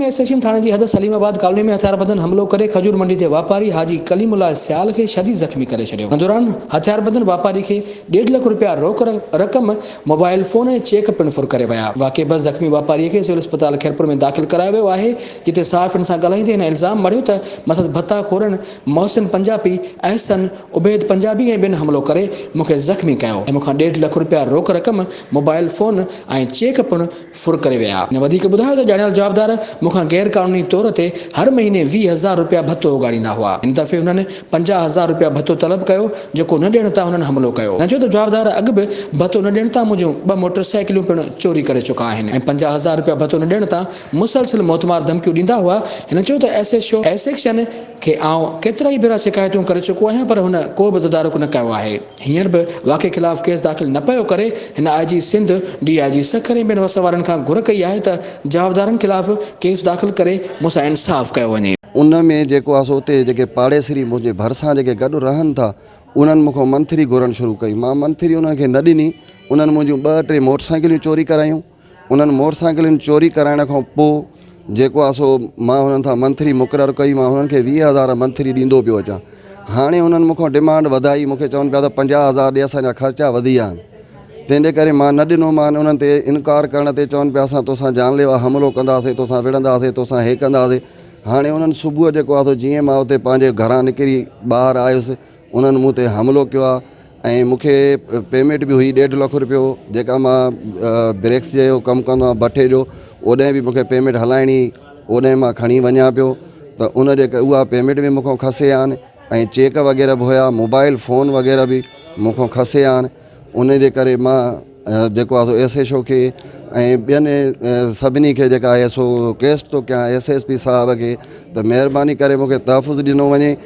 में सेक्शन थाने की हद सलीमाबाद कॉलोनी में हथियारबंद हमलो करे खजूर मंडी के व्यापारी हाजी कलीमुल्ला सियाल के शदीद जख्मी करे छड़ियो। इन दौरान हथियारबंद व्यापारी के 1.5 लाख रुपया रोक रकम मोबाइल फोन ऐं चेक पिण फुर करे विया। वाक़े बस जख्मी व्यापारी के सिविल अस्पताल खैरपुर में दाख़िल करायो वियो आहे, जिते साफ़िन सां ॻाल्हाईंदे हिन इल्ज़ाम मढ़ियो त मसद भत्ता खोरन मोहसिन पंजाबी, अहसन उबैद पंजाबी ऐं ॿिनि हमलो करे मूंखे ज़ख्मी कयो ऐं मूंखां 1.5 लाख रुपया रोक रकम मोबाइल फोन ऐं चेक पिण फुर करे विया। हिन वधीक ॿुधायो त ॼाणियल जवाबदार मूंखां गैर कानूनी तौर ते हर महीने 20,000 रुपया भत्तो उगाड़ींदा हुआ। इन दफ़े हुननि 50,000 रुपया भत्तो तलब कयो, जेको न ॾियण तां हुननि हमलो कयो। न चयो त जवाबदार अॻु बि भत्तो न ॾियण तां मुंहिंजूं 2 मोटरसाइकिलूं पिण चोरी करे चुका आहिनि ऐं 50,000 रुपया भत्तो न ॾियण तां मुसलसिल मोतमार धमकियूं ॾींदा हुआ। हिन चयो त एसेक्शन खे आउं केतिरा ई भेरा शिकायतूं करे चुको आहियां, पर हुन को बि तदारुक न कयो आहे। हींअर बि वाक़े ख़िलाफ़ केस दाख़िल न पियो करे हिन IG सिंध, DIG सखर ऐं ॿियनि वस वारनि खां घुर कई आहे त जवाबदारनि ख़िलाफ़ केस दाख़िल करे मूंसां इंसाफ़ कयो वञे। उन में जेको आहे सो उते जेके पाड़ेसरी मुंहिंजे भरिसां जेके गॾु रहनि था, उन्हनि मूंखां मंथरी घुरणु शुरू कई। मां मंथरी उन्हनि खे न ॾिनी। उन्हनि मुंहिंजूं 2-3 मोटरसाइकिलियूं चोरी करायूं। उन्हनि मोटरसाइकिलियुनि चोरी कराइण खां पोइ जेको आहे सो मां हुननि सां मंथरी मुक़ररु कई। मां हुननि खे 20,000 मंथरी ॾींदो पियो अचां। हाणे उन्हनि मूंखां डिमांड वधाई, मूंखे चवनि पिया त 50,000 ॾे, असांजा ख़र्चा वधी विया आहिनि। तंहिंजे करे मां न ॾिनो। मां उन्हनि ते इनकार करण ते चवनि पिया असां तोसां जानलेवा हमलो कंदासीं, तोसां विढ़ंदासीं, तोसां हे कंदासीं। हाणे उन्हनि सुबुह जेको आहे सो जीअं मां उते पंहिंजे घरां निकिरी ॿाहिरि आयुसि, उन्हनि मूं ते हमलो कयो आहे ऐं मूंखे पेमेंट बि हुई 1.5 लाख रुपयो, जेका मां ब्रेक्स जो कमु कंदो आहियां भट्ठे जो, ओॾे बि मूंखे पेमेंट हलाइणी, ओॾे मां खणी वञा पियो त उन जे उहा पेमेंट बि मूंखां खसे आहिनि ऐं चेक वग़ैरह बि हुया, मोबाइल फ़ोन वग़ैरह बि मूंखां खसे आहिनि। उन जे करे मां जेको आहे सो SHO खे ऐं ॿियनि सभिनी खे जेका आहे सो केस थो कयां SSP साहब खे त महिरबानी करे मूंखे तहफ़ुज़ ॾिनो वञे।